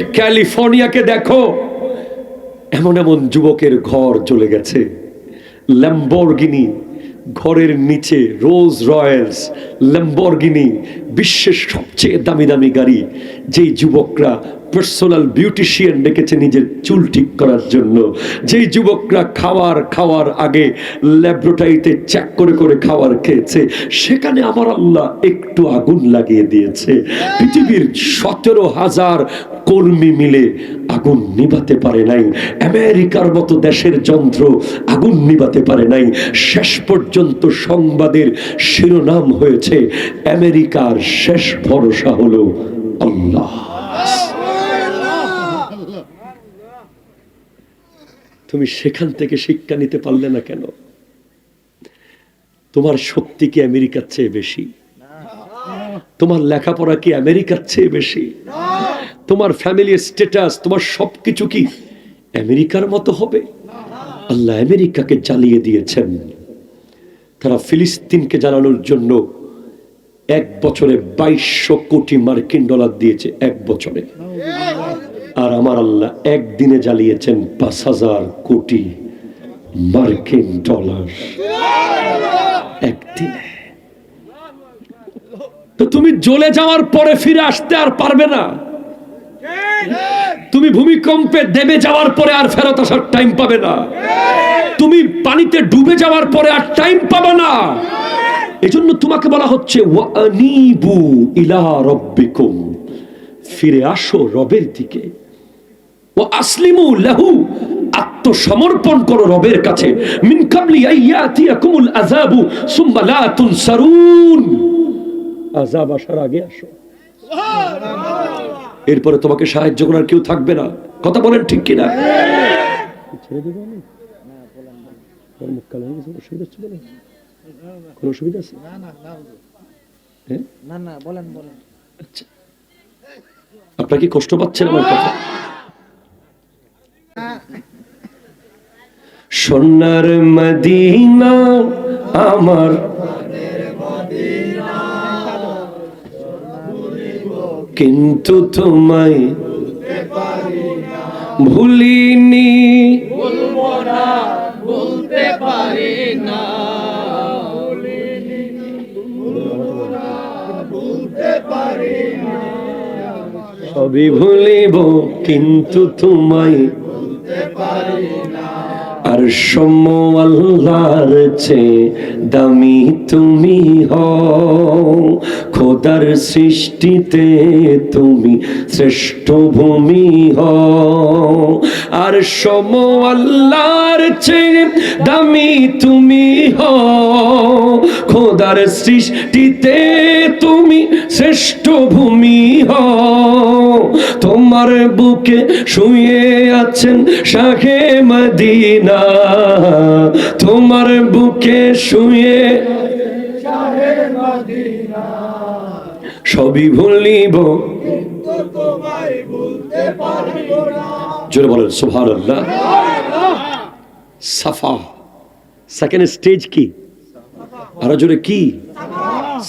ক্যালিফোর্নিয়াকে দেখো, এমন এমন যুবকের ঘর চলে গেছে, ল্যাম্বরগিনি ঘরের নিচে, রোজ রয়েলস, ল্যাম্বরগিনি, বিশ্বের সবচেয়ে দামি দামি গাড়ি। যেই যুবকরা পার্সোনাল বিউটিশিয়ান ডেকেছে নিজের চুল ঠিক করার জন্য, যেই যুবকরা খাওয়ার আগে ল্যাবরেটরিতে চেক করে করে খাবার খেয়েছে, সেখানে আমার আল্লাহ একটু আগুন লাগিয়ে দিয়েছে। পৃথিবীর 17,000 কর্মী মিলে আগুন নিভাতে পারে নাই। আমেরিকার মতো দেশের যন্ত্র আগুন নিভাতে পারে নাই। শেষ পর্যন্ত সংবাদের শিরোনাম হয়েছে, আমেরিকার শেষ ভরসা হলো আল্লাহ। তুমি সেখান থেকে শিক্ষা নিতে পারলে না কেন? তোমার শক্তি কি আমেরিকার চেয়ে বেশি? তোমার লেখাপড়া কি আমেরিকার চেয়ে বেশি? তোমার ফ্যামিলি স্ট্যাটাস, তোমার সবকিছু কি আমেরিকার মতো হবে? আল্লাহ আমেরিকাকে জ্বালিয়ে দিয়েছেন। তারা ফিলিস্তিনকে জ্বালানোর জন্য 1 বছরে 2200 কোটি মার্কিন ডলার দিয়েছে, 1 বছরে। আর আমার আল্লাহ একদিনে জ্বালিয়েছেন 5000 কোটি মার্কিন ডলার, একদিনে। তো তুমি জ্বলে যাওয়ার পরে ফিরে আসতে আর পারবে না। তুমি ভূমিকম্পে দেবে যাওয়ার পরে আর ফেরত আসার টাইম পাবে না। তুমি পানিতে ডুবে যাওয়ার পরে আর টাইম পাবে না। এজন্য তোমাকে বলা হচ্ছে ওয়ানিবু ইলা রাব্বিকুম, ফিরে আসো রবের দিকে। ওয়া আসলিমু লাহু, আত্মসমর্পণ করো রবের কাছে। মিন কাবলি আইয়াতিয়াকুমুল আযাবু সুম্মা লা তুনসারুন, আযাব আসার আগে আসো, এরপরে তোমাকে সাহায্য করার কেউ থাকবে না। কথা বলেন ঠিক কিনা? ছেড়ে দেব আমি? মুখ কালো হয়ে গেছে, অসুবিধা হচ্ছে? বলেন, কোনো অসুবিধা আছে? না না, বলেন বলেন। আচ্ছা, আপনারা কি কষ্ট পাচ্ছেন আমার কথা? সোনার মদিনা আমার, কিন্তু তোমায় ভুলিনি, ভুলবো না, ভুলতে পারি না, ভুলতে পারি না, সবই ভুলিব কিন্তু তোমায় ভুলতে পারি না। আর সম আল্লাহর চেয়ে দামি তুমি হও, খোদার সৃষ্টিতে তুমি শ্রেষ্ঠ ভূমি হও। আর সম আল্লাহর চেয়ে দামি তুমি হও, খোদার সৃষ্টিতে তুমি শ্রেষ্ঠ ভূমি হও। তোমার বুকে শুয়ে আছেন শাহে মদিনা, তোমার বুকে শুয়ে শাহে মদিনা, সবই ভুলিব কিন্তু তোমায় ভুলতে পারব না। জোরে বলেন সুবহানাল্লাহ। সাফা, সেকেন্ড স্টেজ কি? আরো জোরে কি?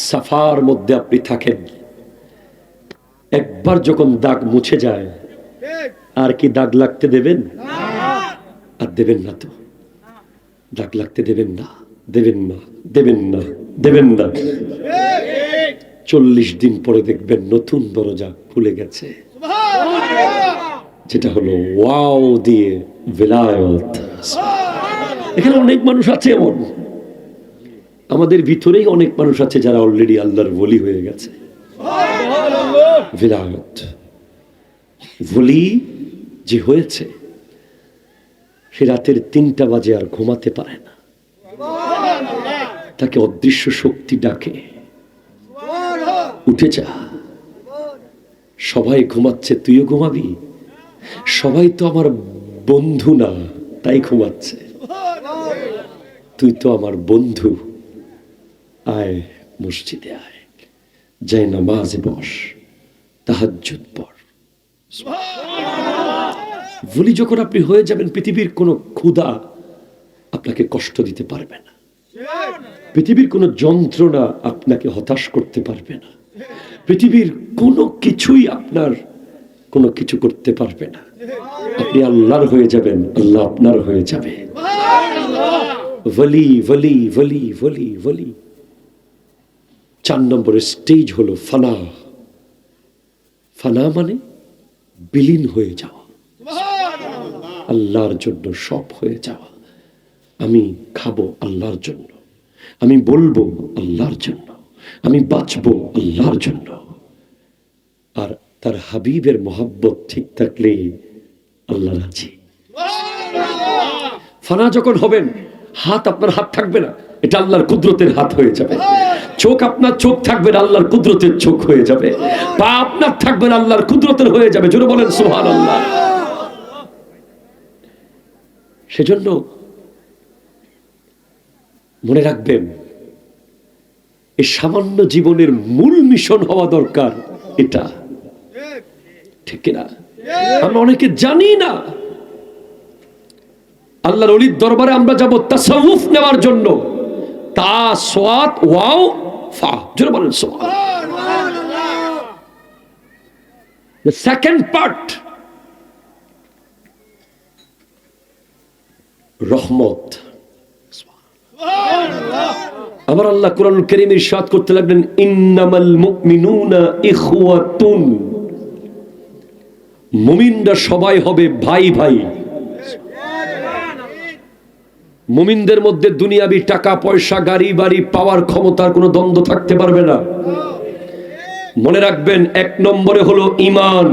সাফার মধ্যে আপনি থাকেন। একবার যখন দাগ মুছে যায়, আর কি দাগ লাগতে দেবেন? আর দেবেন না। তো দাগ লাগতে দেবেন না, দেবেন না, দেবেন না, দেবেন না। 40 দিন পরে দেখবেন নতুন দরজা খুলে গেছে, যেটা হলো ওয়াও দিয়ে ভিলায়ত। এখানে অনেক মানুষ আছে এমন, আমাদের ভিতরেই অনেক মানুষ আছে যারা অলরেডি আল্লাহর ওলি হয়ে গেছে। ভিলায়ত, ওলি যে হয়েছে, সে রাতের 3টা বাজে আর ঘুমাতে পারে না। তাকে অদৃশ্য শক্তি ডাকে, উঠে যা, সবাই ঘুমাচ্ছে, তুইও ঘুমাবি। সবাই তো আমার বন্ধু না, তাই ঘুমাচ্ছে। তুই তো আমার বন্ধু, আয় মসজিদে আয়, যাই নামাজে বস, তাহাজ্জুদ পড়। বলি যখন আপনি হয়ে যাবেন, পৃথিবীর কোনো ক্ষুধা আপনাকে কষ্ট দিতে পারবে না, পৃথিবীর কোনো যন্ত্রণা আপনাকে হতাশ করতে পারবে না, পৃথিবীর কোনো কিছুই আপনার কোনো কিছু করতে পারবে না। আপনি আল্লাহর হয়ে যাবেন, আল্লাহ আপনার হয়ে যাবে। ওয়ালি ওয়ালি ওয়ালি ওয়ালি ওয়ালি। 4 নম্বরের স্টেজ হলো ফানা। ফানা মানে বিলীন হয়ে যাওয়া, আল্লাহর জন্য সব হয়ে যাওয়া। আমি খাবো আল্লাহর জন্য, আমি বলবো আল্লাহর জন্য, আমি বাঁচবো আল্লাহর জন্য। আর তার হাবিবের মোহাব্বত ঠিক থাকলে আল্লাহ রাজি। ফানা যখন হবেন, হাত আপনার হাত থাকবে না, এটা আল্লাহর কুদরতের হাত হয়ে যাবে। চোখ আপনার চোখ থাকবে না, আল্লাহর কুদরতের চোখ হয়ে যাবে। পা আপনার থাকবে না, আল্লাহর কুদরতের হয়ে যাবে। জোরে বলেন সুবহানাল্লাহ। সেজন্য মনে রাখবেন, এই সামান্য জীবনের মূল মিশন হওয়া দরকার এটা, ঠিক কিনা? আমরা অনেকে জানি না। আল্লাহর ওলির দরবারে আমরা যাব তাসাউফ নেওয়ার জন্য। তা সোয়াত ওয়াও ফা, জোরে বলেন সুবহানাল্লাহ। The second part, রহমত। আমার আল্লাহ কোরআনুল কারীমে ইরশাদ করতে লাগলেন, ইন্নামাল মুমিনুনা ইখওয়াতুন। মুমিনরা সবাই হবে ভাই ভাই। মুমিনদের মধ্যে দুনিয়াবি টাকা পয়সা, গাড়ি বাড়ি পাওয়ার ক্ষমতার কোনো দ্বন্দ্ব থাকতে পারবে না। মনে রাখবেন, 1 নম্বরে হলো ঈমান,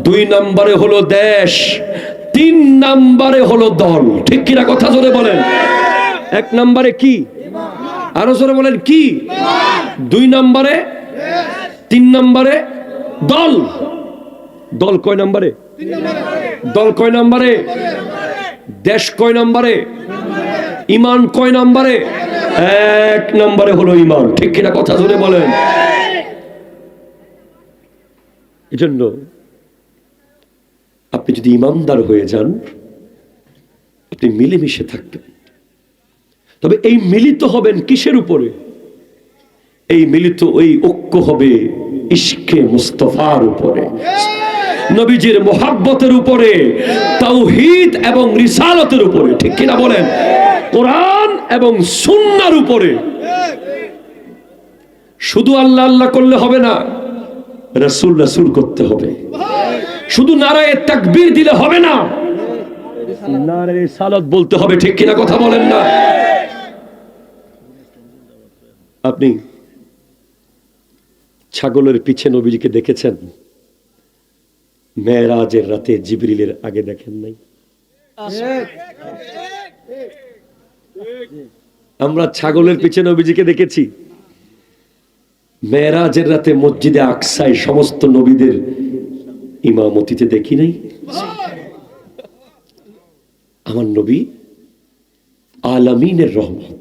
2 নম্বরে হলো দেশ, 3 নম্বরে হলো দল। ঠিক কিনা কথা জোরে বলেন। 1 নম্বরে কি? আরো জোরে বলেন কি? 2 নম্বরে, 3 নম্বরে দল। দল কয় নম্বরে? দল কয় নম্বরে? দেশ কয় নম্বরে? ঈমান কয় নম্বরে? 1 নম্বরে হলো ঈমান। ঠিক কিনা কথা জোরে বলেন। এজন্য আপনি যদি ঈমানদার হয়ে যান, আপনি মিলেমিশে থাকবেন। তবে এই মিলিত হবেন কিসের উপরে? এই মিলিত, এই ঐক্য হবে ইশকে মুস্তাফার উপরে, নবীজির মোহাব্বতের উপরে, তাওহীদ এবং রিসালাতের উপরে। ঠিক কিনা বলেন? কোরআন এবং সুন্নাহর উপরে। শুধু আল্লাহ আল্লাহ করলে হবে না, রাসূল রাসূল করতে হবে। শুধু নারায়ে তাকবীর দিলে হবে না, নারায়ে রিসালাত বলতে হবে। ঠিক কিনা কথা বলেন না? আপনি ছাগলের পিছে নবীজিকে দেখেছেন? মেরাজের রাতে জিবরিলের আগে দেখেন নাই? আমরা ছাগলের পিছে নবীজিকে দেখেছি। মেরাজের রাতে মসজিদে আকসায় সমস্ত নবীদের ইমামতিতে দেখি নাই। আমার নবী আলামিনের রহমত।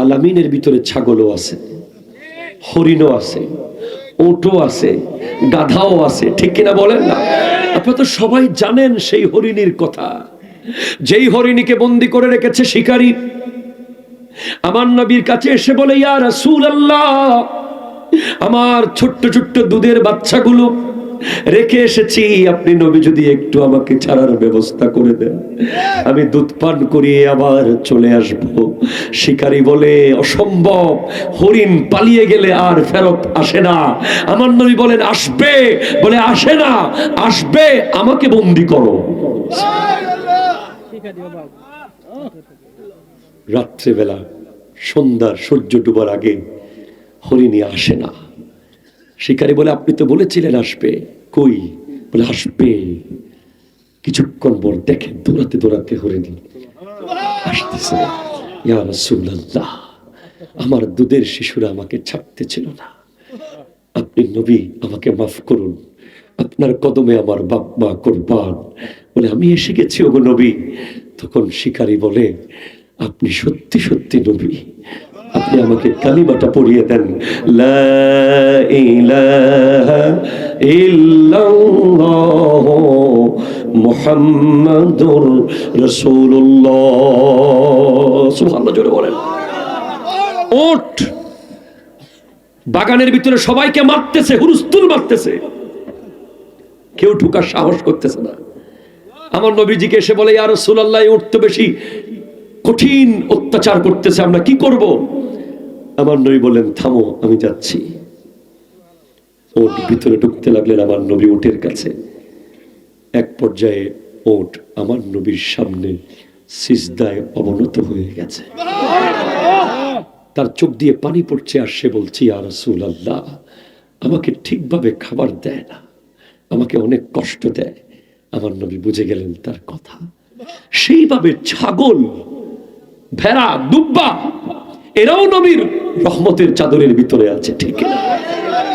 আলামিনের ভিতরে ছাগলও আছে, হরিণও আছে, ওটও আছে, গাধাও আছে। ঠিক কিনা বলেন না? আপনারা তো সবাই জানেন সেই হরিণীর কথা, যেই হরিণীকে বন্দি করে রেখেছে শিকারী। আমার নবীর কাছে এসে বলে, ইয়া রাসূলুল্লাহ, আমার ছোট্ট ছোট্ট দুধের বাচ্চাগুলো রেখে এসেছি, আপনি নবী যদি একটু আমাকে ছাড়ার ব্যবস্থা করে দেন, আমি দুধ পান করিয়ে আবার চলে আসব। শিকারী বলে, অসম্ভব, হরিণ পালিয়ে গেলে আর ফেরত আসে না। আমার নবী বলেন, আসবে। বলে, আসে না, আসবে, আমাকে বন্দি করো। রাত্রেবেলা, সন্ধ্যার সূর্য ডুবার আগে হরিণী আসে না। শিকারী বলে, আপনি তো বলেছিলেন আসবে, কই? বলে, আসবে। কিছুক্ষণ পর দেখেন দৌড়াতে দৌড়াতে হরিণী আসতেছে। ইয়া রাসূলুল্লাহ, আমার দুধের শিশুরা আমাকে ছাড়তে ছিল না, আপনি নবী আমাকে মাফ করুন, আপনার কদমে আমার বাপ মা কুরবান। বলে, আমি এসে গেছি ওগো নবী। তখন শিকারী বলে, আপনি সত্যি সত্যি নবী, আপনি আমাকে কালিমাটা পড়িয়ে দেন, লা ইলাহা ইল্লাল্লাহ মুহাম্মাদুর রাসূলুল্লাহ। সুবহানাল্লাহ জোরে বলেন। ওঠ, বাগানের ভিতরে সবাইকে মারতেছে, হুরুস্তুল মারতেছে। কেউ ঢুকার সাহস করতেছে না। আমার নবীজিকে এসে বলে, ইয়া রাসূলুল্লাহ, উট তো বেশি কঠিন অত্যাচার করতেছে, আমরা কি করব? আমার নবী বলেন, থামো, আমি যাচ্ছি। ওট ভিতরে ঢুকতে লাগলেন আমার নবী উটের কাছে। এক পর্যায়ে ওট আমার নবীর সামনে সিজদায় অবনত হয়ে গেছে, তার চোখ দিয়ে পানি পড়ছে, আর সে বলছে, ইয়া রাসূলুল্লাহ, আমাকে ঠিকভাবে খাবার দেয় না, আমাকে অনেক কষ্ট দেয়। আমার নবী বুঝে গেলেন তার কথা। সেইভাবে ছাগল, ভেড়া, দুব্বা এরাও নবীর রহমতের চাদরের ভিতরে আছে, ঠিক না?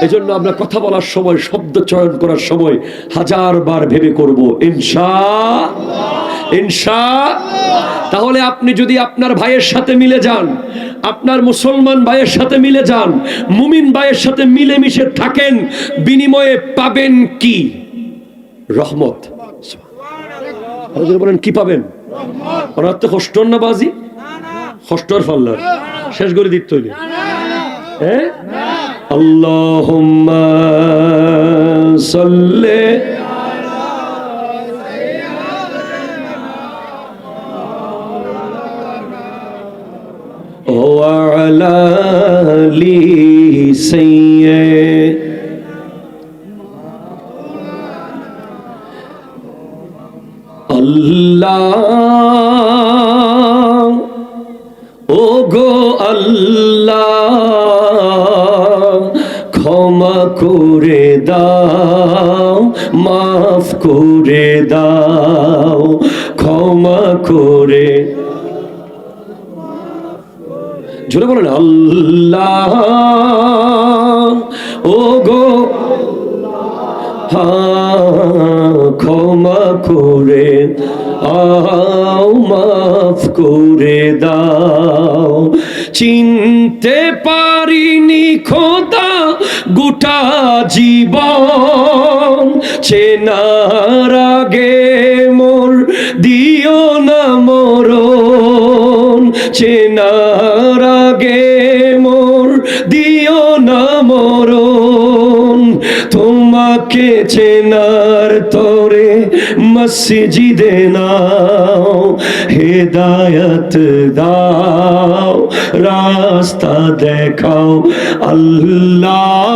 এজন্য আমরা কথা বলার সময়, শব্দ চয়ন করার সময় 1000 বার ভেবে করব, ইনশাআল্লাহ। তাহলে আপনি যদি আপনার ভাইয়ের সাথে মিলে যান, আপনার মুসলমান ভাইয়ের সাথে মিলে যান, মুমিন ভাইয়ের সাথে মিলেমিশে থাকেন, বিনিময়ে পাবেন কি? রহমত। বলেন কি পাবেন? ওনার তো কষ্টর না বাজি, কষ্টর ফাল্লার শেষ করে দিত তৈরি। হ্যাঁ, আল্লাহুম্মা সাল্লি ওয়া আলা আলি সাইয়্যিদ আল্লাহ, ও গো আল্লাহ, ক্ষমা করে দাও, মাফ করে দাও, ক্ষমা করে, জোরে বলেন, আল্লাহ, ও গো ক্ষমা করে দাও, মাফ করে দাও। চিনতে পারিনি খোদা গোটা জীবন, চেনার আগে মোর দিও না মরণ, চেনার আগে মোর দিও না মরণ। তোমাকে চেনার তরে মসজিদে নাও, হেদায়েত দাও, রাস্তা দেখাও আল্লাহ।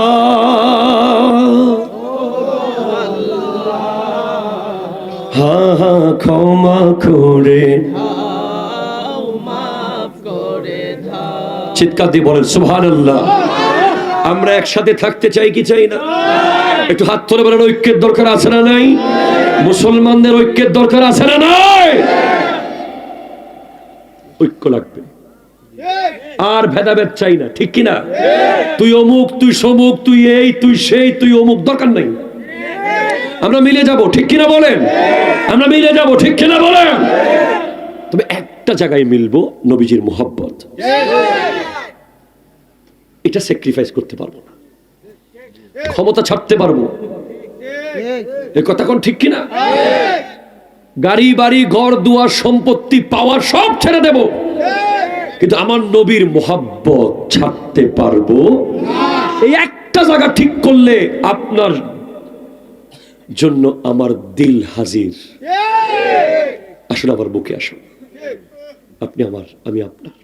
হ্যাঁ, ক্ষমা করে, চিৎকার দিয়ে বলেন সুবহানাল্লাহ। আমরা একসাথে থাকতে চাই কি চাই না? একটু হাত তুলে বলেন, ঐক্যের দরকার আছে না নাই? মুসলমানদের ঐক্যের দরকার আছে না নাই? ঐক্য লাগবে, আর ভেদাভেদ চাই না, ঠিক কিনা? তুই অমুক, তুই সমুক, তুই এই, তুই সেই, তুই অমুক, দরকার নাই। আমরা মিলে যাব, ঠিক কিনা বলেন? আমরা মিলে যাব, ঠিক কিনা বলেন? তবে একটা জায়গায় মিলবো, নবীজির মুহাব্বত। এটা স্যাক্রিফাইস করতে পারবো না, ক্ষমতা ছাড়তে পারবো, এই কথা কোন ঠিক কিনা? গাড়ি বাড়ি ঘর দুয়ার সম্পত্তি পাওয়ার সব ছেড়ে দেব, কিন্তু আমার নবীর মুহাব্বত ছাড়তে পারবো না। এই একটা জায়গা ঠিক করলে আপনার জন্য আমার দিল হাজির। আসুন আমার বুকে আসুন, আপনি আমার, আমি আপনার।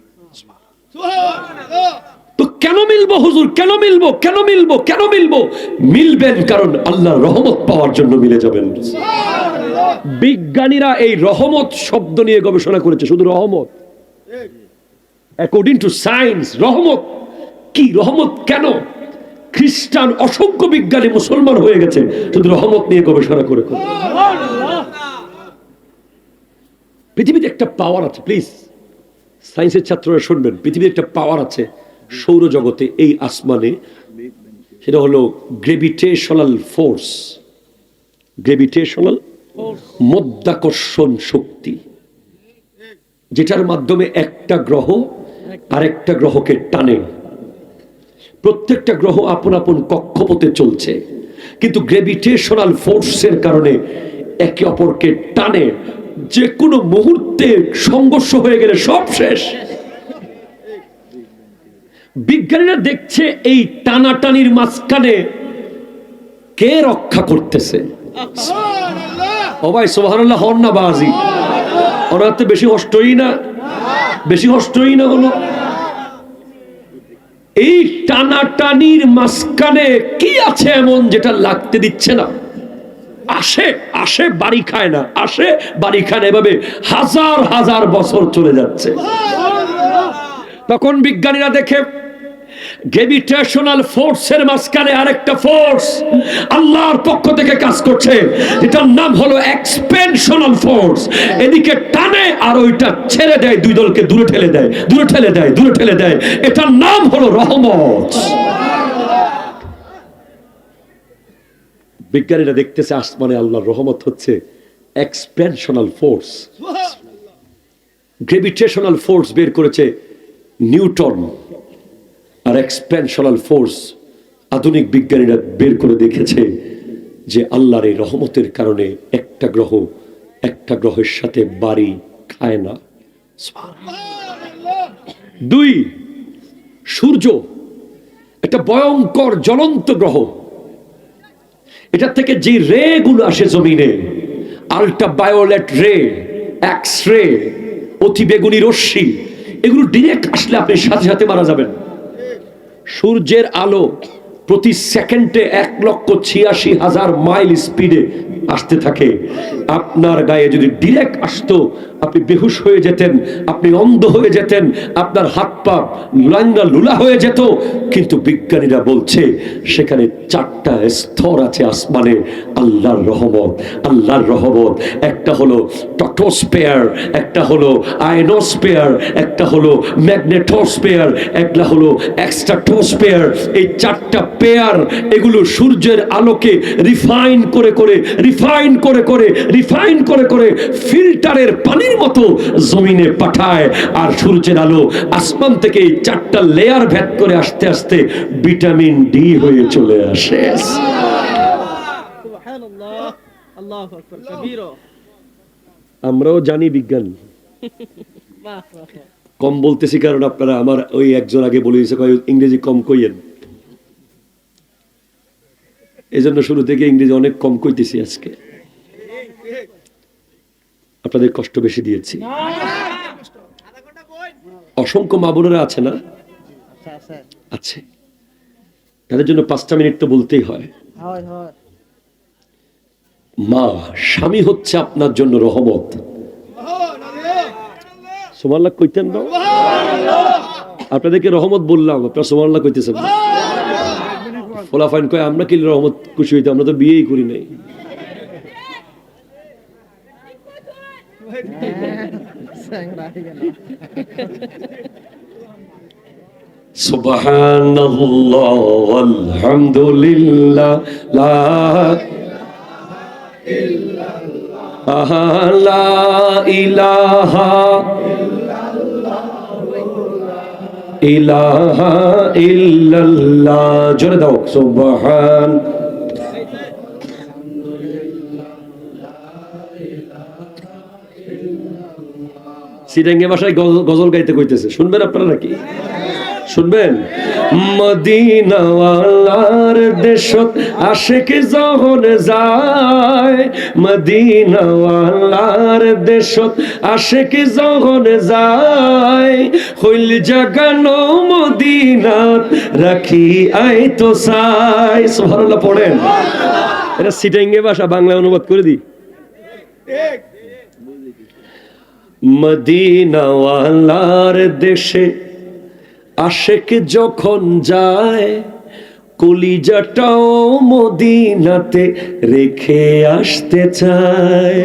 তো কেন মিলবো হুজুর? কেন মিলবো? কেন মিলবো? কেন মিলবো? মিলবেন কারণ আল্লাহর রহমত পাওয়ার জন্য মিলে যাবেন। বিজ্ঞানীরা এই রহমত শব্দ নিয়ে গবেষণা করেছে, শুধু রহমত। অ্যাকর্ডিং টু সায়েন্স, রহমত কি? রহমত কেন? খ্রিস্টান অসংখ্য বিজ্ঞানী মুসলমান হয়ে গেছে শুধু রহমত নিয়ে গবেষণা করে। পৃথিবীতে একটা পাওয়ার আছে, প্লিজ সায়েন্সের ছাত্ররা শুনবেন, পৃথিবীর একটা পাওয়ার আছে সৌরজগতে, এই আসমানে, সেটা হলো গ্রেভিটেশনাল ফোর্স। গ্রেভিটেশনাল, মধ্যাকর্ষণ শক্তি, যেটার মাধ্যমে একটা গ্রহ আরেকটা গ্রহকে টানে। প্রত্যেকটা গ্রহ আপন আপন কক্ষপথে চলছে, কিন্তু গ্রেভিটেশনাল ফোর্সের কারণে একে অপরকে টানে। যে কোনো মুহূর্তে সংঘর্ষ হয়ে গেলে সব শেষ। বিজ্ঞানীরা দেখছে এই টানাটানির মাঝখানে কে রক্ষা করতেছে? ও ভাই সুবহানাল্লাহ হন না বাজি, ওনার তো বেশি কষ্টই না, বেশি কষ্টই না হলো। এই টানাটানির মাঝখানে কি আছে এমন যেটা লাগতে দিচ্ছে না? আসে আসে বাড়ি খায় না, আসে বাড়ি খায় না, এভাবে হাজার হাজার বছর চলে যাচ্ছে। তখন বিজ্ঞানীরা দেখে গ্র্যাভিটেশনাল ফোর্সের মাঝখানে আরেকটা ফোর্স আল্লাহর পক্ষ থেকে কাজ করছে, এটার নাম হলো এক্সপেনশনাল ফোর্স। এদিকে টানে আর ওইটা ছেড়ে দেয়, দুই দলকে দূরে ঠেলে দেয়, দূরে ঠেলে দেয়, দূরে ঠেলে দেয়। এটার নাম হলো রহমত। বিজ্ঞানীরা দেখতেছে আসমানে আল্লাহর রহমত হচ্ছে এক্সপেনশনাল ফোর্স। গ্র্যাভিটেশনাল ফোর্স বের করেছে নিউটন, আর এক্সপেনশনাল ফোর্স আধুনিক বিজ্ঞানীরা বের করে দেখেছে যে আল্লাহর এই রহমতের কারণে একটা গ্রহের সাথে বাড়ি খায় না। দুই, সূর্য একটা ভয়ঙ্কর জ্বলন্ত গ্রহ, এটা থেকে যে রে গুলো আসে জমিনে, আল্ট্রাভায়োলেট রে, এক্স রে, অতি বেগুনি রশ্মি, এগুলো ডিরেক্ট আসলে আপনি সাথে সাথে মারা যাবেন। সূর্যের আলো প্রতি সেকেন্ডে 1,86,000 মাইল স্পিডে আসতে থাকে। আপনার গায়ে যদি ডিরেক্ট আসতো, আপনি বেহুশ হয়ে যেতেন, আপনি অন্ধ হয়ে যেতেন, আপনার হাত পা লাঙ্গা লুলা হয়ে যেত। কিন্তু বিজ্ঞানীরা বলছে সেখানে 4টা স্তর আছে আসমানে আল্লাহর রহমত। আল্লাহর রহমত একটা হলো টটোস্ফিয়ার, একটা হলো আয়নোস্ফিয়ার, একটা হলো ম্যাগনেটোস্ফিয়ার, একটা হলো এক্সট্রাটোস্ফিয়ার। এই 4টা পেয়ার, এগুলো সূর্যের আলোকে রিফাইন করে করে রিফাইন করে করে রিফাইন করে করে ফিল্টারের পানির মতো জমিনে পাঠায়। আর সূর্যের আলো আসমান থেকে এই 4টা লেয়ার ভেদ করে আস্তে আস্তে ভিটামিন ডি হয়ে চলে আসে। আমরাও জানি বিজ্ঞান, কম বলতেছি কারণ আপনারা আমার ওই একজন আগে বলে দিয়েছে ইংরেজি কম কইয়েন, এই জন্য শুরু থেকে ইংরেজি অনেক কম কইতেছি। আজকে আপনাদের কষ্ট বেশি দিয়েছি। অসংখ্য মা বোনেরা আছে না? আছে, তাদের জন্য 5টা মিনিট তো বলতেই হয়। মা, স্বামী হচ্ছে আপনার জন্য রহমত। সুবহানাল্লাহ কইতেন না? আপনাদেরকে রহমত বললাম, আপনারা সুবহানাল্লাহ কইতেছেন না। ফলাফাইন কয় আমরা কি রহমত খুশি হইতে, আমরা তো বিয়েই করি নাই। সুবহানাল্লাহ আলহামদুলিল্লাহ লা ইলাহা ইলাহা ইল্লাল্লাহ। জোরে দাও সুবহান। সিটাঙ্গে ভাষায় গজল গাইতে কইতেছে, শুনবেন আপনারা নাকি? শুনবেন? মদিনাওয়ালার দেশত আশিক যখন যায়, মদিনাওয়ালার দেশত আশিক যখন যায়, হইল জাগানো মদিনাত রাখি আই তো চাই। সুবহানাল্লাহ পড়েন। এটা সিটাঙ্গে ভাষা, বাংলা অনুবাদ করে দিই। মদিনাওয়ালার দেশে আশেক যখন যায়, কলিজাটাও মদিনাতে রেখে আসতে চায়।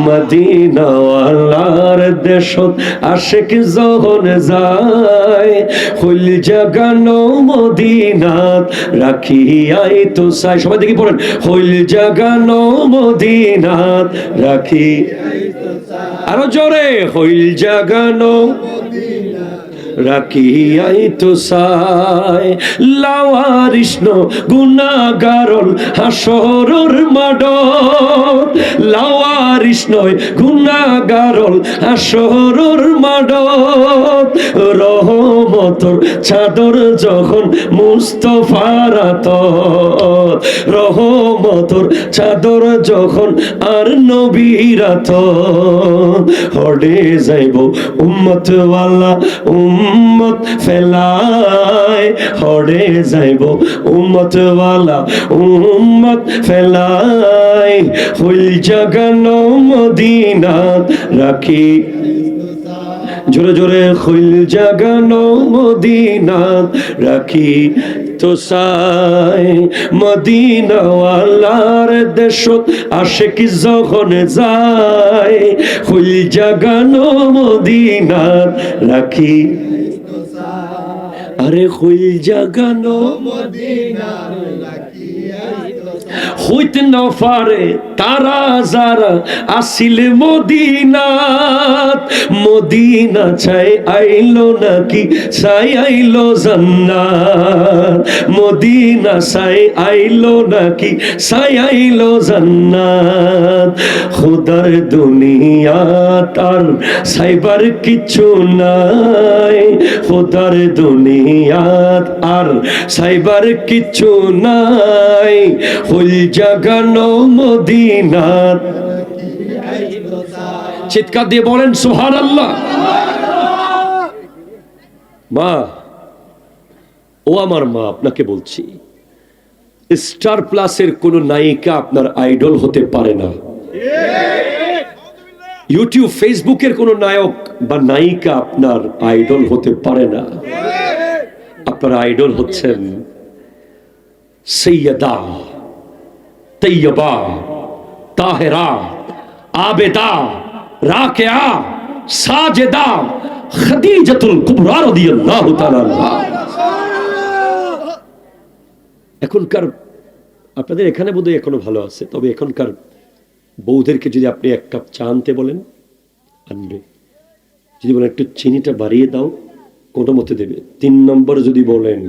মদিনাওয়ালার দেশত আশেক যখন যায়, কলিজা গানো মদিনাত রাখি আই তো চাই। সবাই দেখি পড়েন, কলিজা গানো মদিনাত রাখি। আরো জোরে, হইল জাগানো রাখিয়াই তো চাই। লাওয়ারিষ্ণ গুনাগারল হাসরর মাডত, লাওয়ারিষ্ণ নয় গুনাহগারল হাসরের মাঠত রহমতর চাদর যখন মুস্তাফার আতত রহমতর চাদর যখন আর নবীর আতত হড়ে যাইব উম্মত ওয়ালা উম্মত ফেলায় হড়ে যাইব উম্মত ওয়ালা উম্মত ফেলায় হইল জাগানো মদিনা রাখি জোরে জোরে হইল জাগানো মদিনা রাখি তো সাই মদিনাওয়ালার দেশত আশিক যখন যায় হইল জাগানো মদিনা রাখি আরে হইল জাগানো মদিনা রাখি হইতে না পারে তারা যারা আসিল মদিনাত মদিনা চাই আইলো নাকি চাই আইলো জান্নাত মদিনা চাই আইলো নাকি চাই আইলো জান্নাত খোদার দুনিয়া তার সাইবার কিছু নাই খোদার দুনিয়াত আর সাইবার কিছু নাই হইল জাগানো মদিনাত চিৎকার দিয়ে বলেন সুবহানাল্লাহ। মা ও আমার মা আপনাকে বলছি স্টার প্লাসের কোন নায়িকা আপনার আইডল হতে পারে না ইউটিউব ফেসবুকের কোন নায়ক বা নায়িকা আপনার আইডল হতে পারে না আপনার আইডল হচ্ছেন সৈয়দা তৈয়বা তাহেরা আবেদা রাকিয়া সাজেদা খাদিজাতুল কুবরা রাদিয়াল্লাহু তাআলা আনহা। এখনকার আপনাদের এখানে বোধহয় এখনো ভালো আছে, তবে এখনকার বউদেরকে যদি আপনি এক কাপ চা আনতে বলেন আনবে, যদি বলেন একটু চিনিটা বাড়িয়ে দাও কোনো মতে দেবে। 3 নম্বর যদি বলেন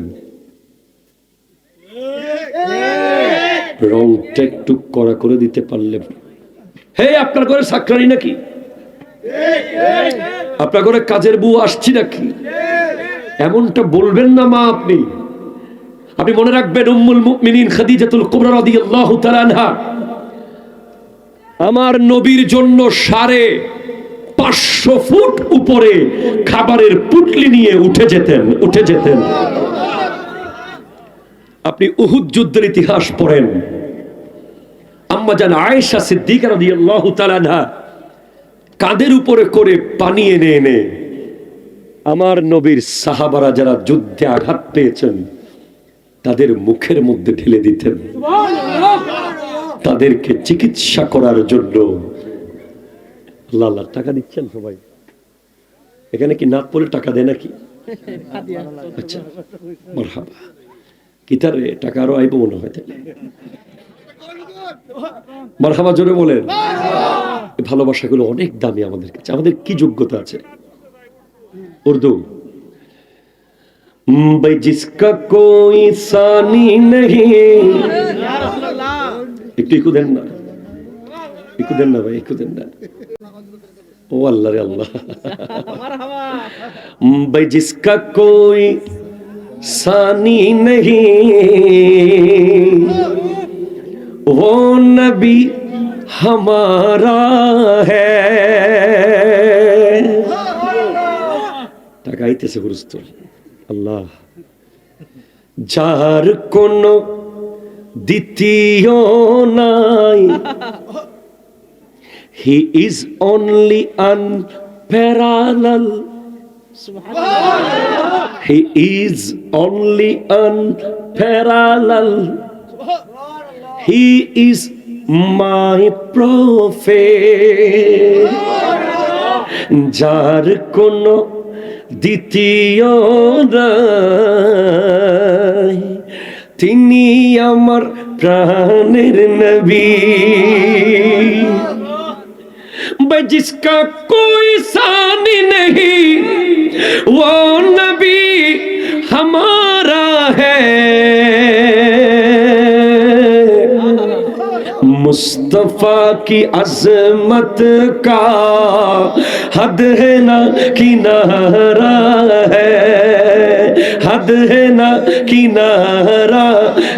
রংটা একটু কড়া করে দিতে পারলে, হে আপনার ঘরে সাকরানি নাকি, আপনার ঘরে কাজের বউ আসছি নাকি, এমনটা বলবেন না মা। আপনি মনে রাখবেন উম্মুল মুমিনিন খাদিজাতুল কুবরা রাদিয়াল্লাহু তাআলা আনহা আমার নবীর জন্য 550 ফুট উপরে খাবারের পুটলি নিয়ে উঠে যেতেন। আপনি উহুদ যুদ্ধের ইতিহাস পড়েন, আম্মা জান আয়েশা সিদ্দিকা রাদিয়াল্লাহু তাআলা আনহা কাঁধের উপরে করে পানি এনে আমার নবীর সাহাবারা যারা যুদ্ধে আঘাত পেয়েছেন তাদের মুখের মধ্যে ঢেলে দিতেন, তাদেরকে চিকিৎসা করার জন্য। আল্লাহ আল্লাহ, টাকা দিচ্ছেন সবাই এখানে? কি নাত পরে টাকা দেয় নাকি? আচ্ছা মারহাবা। কিতারে টাকা আরো আইব মনে হয়, তাহলে মারহাবা জোরে বলেন। ভালোবাসাগুলো অনেক দামি আমাদের কাছে। আমাদের কি যোগ্যতা আছে? উর্দু भाई जिसका कोई सानी नहीं, একটু দেন না ভাই, একটু দেন না। ও আল্লাহ রে আল্লাহ। भाई जिसका कोई सानी नहीं वो नबी हमारा है। টাকাইতেছে হুরুস্তুল। আল্লাহ যার কোন দ্বিতীয় নাই, he is only unparalleled, he is only unparalleled, he is my prophet। যার কোন দ্বিতীয় নাই, তিনি আমার প্রাণের নবী। भाई जिसका कोई सानी नहीं वो नबी हमारा है। मुस्तफा मुस्तफा की अजमत का हद है ना किनारा है, हद है ना किनारा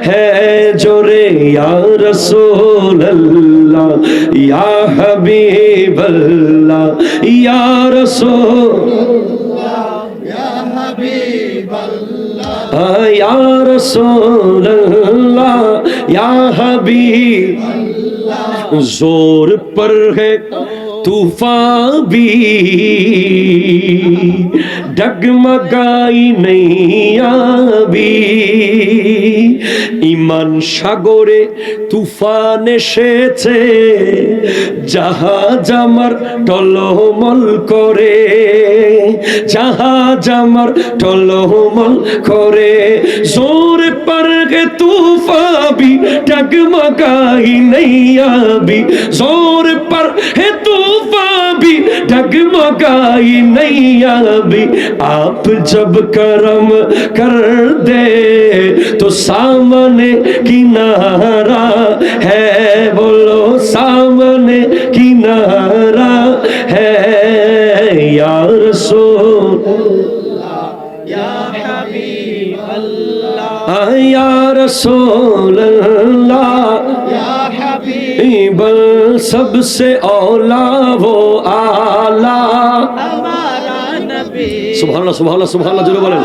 है, जोरे या रसूल अल्लाह या हबीब अल्लाह या रसूल या हबीब अल्लाह या रसूल अल्लाह या हबीब अल्लाह। जोर पर है तूफान भी डगमगाई नैया भी, ইমান সাগরে তুফান এসেছে, জাহাজ আমার টলমল করে, জাহাজ আমার টলমল করে, जोर पर के तूफान भी डगमगाई नैया भी, जोर पर है तूफान भी डगमगाई नैया भी, आप जब करम कर दे तो सामने किनारा है, बोलो सामने किनारा है, या रसूल या हबीब अल्लाह या रसूल अल्लाह या हबीब, सबसे औला वो आला हमारा नबी। सुभान अल्लाह सुभान अल्लाह जोरे बोलें।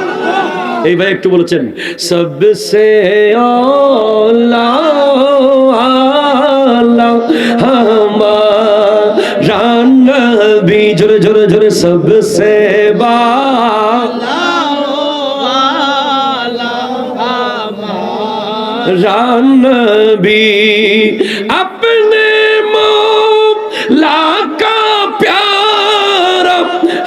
এই ভাই একটু বলেছেন सबसे औला आला हमारा नबी, जोरे जोरे जोरे सबसे बाला हमारा नबी, अपने मौला का प्यारा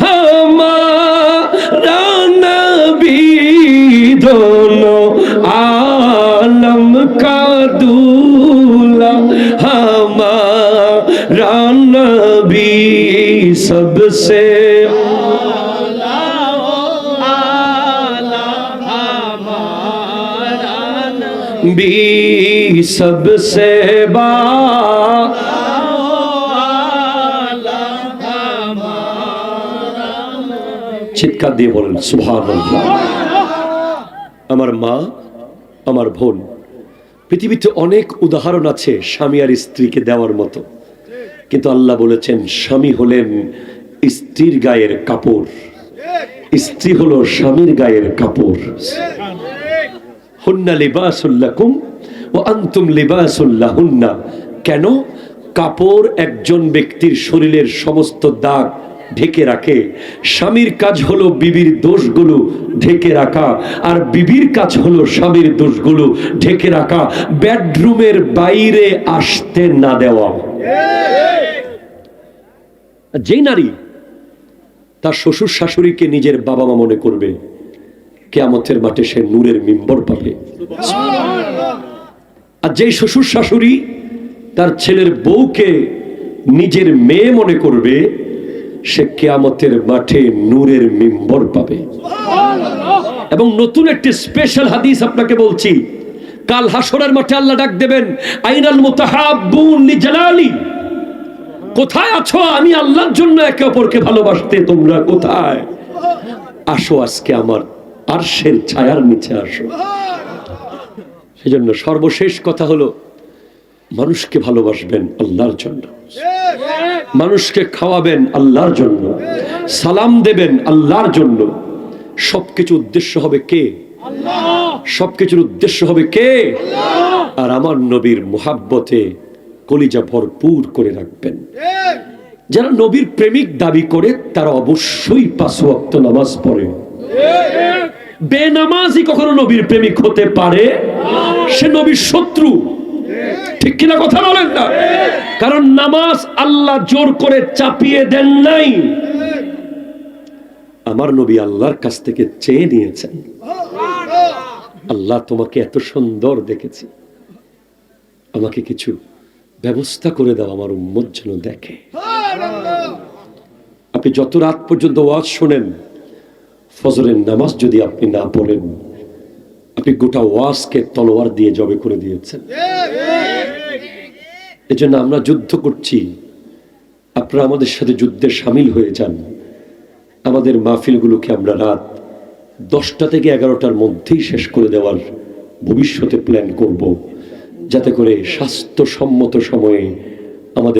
हमारा नबी, दोनों आलम का दूल्हा हमारा नबी, सबसे भी सबसे চিৎকার দিয়ে বলেন সুবহানাল্লাহ। আমার মা, আমার বোন, পৃথিবীতে অনেক উদাহরণ আছে স্বামী আর স্ত্রীকে দেওয়ার মতো, কিন্তু আল্লাহ বলেছেন স্বামী হলেন স্ত্রীর গায়ের কাপড়, স্ত্রী হলো স্বামীর গায়ের কাপড়। হুন্না লিবাসুল লাকুম ওয়া আনতুম লিবাসুল লাহুন্না। কেন? কাপড় একজন ব্যক্তির শরীরের সমস্ত দাগ ঢেকে রাখে, স্বামীর কাজ হলো বিবির দোষগুলো ঢেকে রাখা, আর বিবির কাজ হলো স্বামীর দোষগুলো ঢেকে রাখা, বেডরুমের বাইরে আসতে না দেওয়া। যেই নারী তার শ্বশুর শাশুড়িকে নিজের বাবা মা মনে করবে, কিয়ামতের মাঠে সে নূরের মিম্বর পাবে। আর যেই শ্বশুর শাশুড়ি তার ছেলের বউকে নিজের মেয়ে মনে করবে, সে কিয়ামতের মাঠে নূরের মিম্বর পাবে। এবং নতুন একটি স্পেশাল হাদিস আপনাকে বলছি, কাল হাসরের মাঠে আল্লাহ ডাক দেবেন, আইনাল মুতাহাব্বুন লিজালালি, কোথায় আছো আমি আল্লাহর জন্য একে অপরকে ভালোবাসতে, তোমরা কোথায়? আসো আজকে আমার আরশের ছায়ার নিচে আসো। সেজন্য সর্বশেষ কথা হলো, মানুষকে ভালোবাসবেন আল্লাহর জন্য, মানুষকে খাওয়াবেন আল্লাহর জন্য, সালাম দেবেন আল্লাহর জন্য। সবকিছু উদ্দেশ্য হবে কে? আল্লাহ। সবকিছুর উদ্দেশ্য হবে কে? আল্লাহ। আর আমার নবীর মুহাব্বতে কলিজা ভরপুর করে রাখবেন। যারা নবীর প্রেমিক দাবি করে তারা অবশ্যই 5 ওয়াক্ত নামাজ পড়ে। বেনামাজি কখনো নবীর প্রেমিক হতে পারে? সে নবীর শত্রু। ঠিক কিনা কথা বলেন না? কারণ নামাজ আল্লাহ জোর করে চাপিয়ে দেন নাই, আমার নবী আল্লাহর কাছ থেকে চেয়ে নিয়েছেন। আল্লাহ তোমাকে এত সুন্দর দেখেছি, আমাকে কিছু ব্যবস্থা করে দাও, আমার উম্মত যেন দেখে। আপনি যত রাত পর্যন্ত ওয়াজ শোনেন, ফজরের নামাজ যদি আপনি না পড়েন, আপনি গোটা ওয়াজকে তলোয়ার দিয়ে জবে করে দিয়েছেন। এজন্য আমরা যুদ্ধ করছি, আপনারা আমাদের সাথে যুদ্ধে সামিল হয়ে যান। আমাদের মাহফিলগুলোকে আমরা রাত 10টা থেকে 11টার মধ্যেই শেষ করে দেওয়ার ভবিষ্যতে প্ল্যান করব, যাতে করে স্বাস্থ্যসম্মত সময়ে আমাদের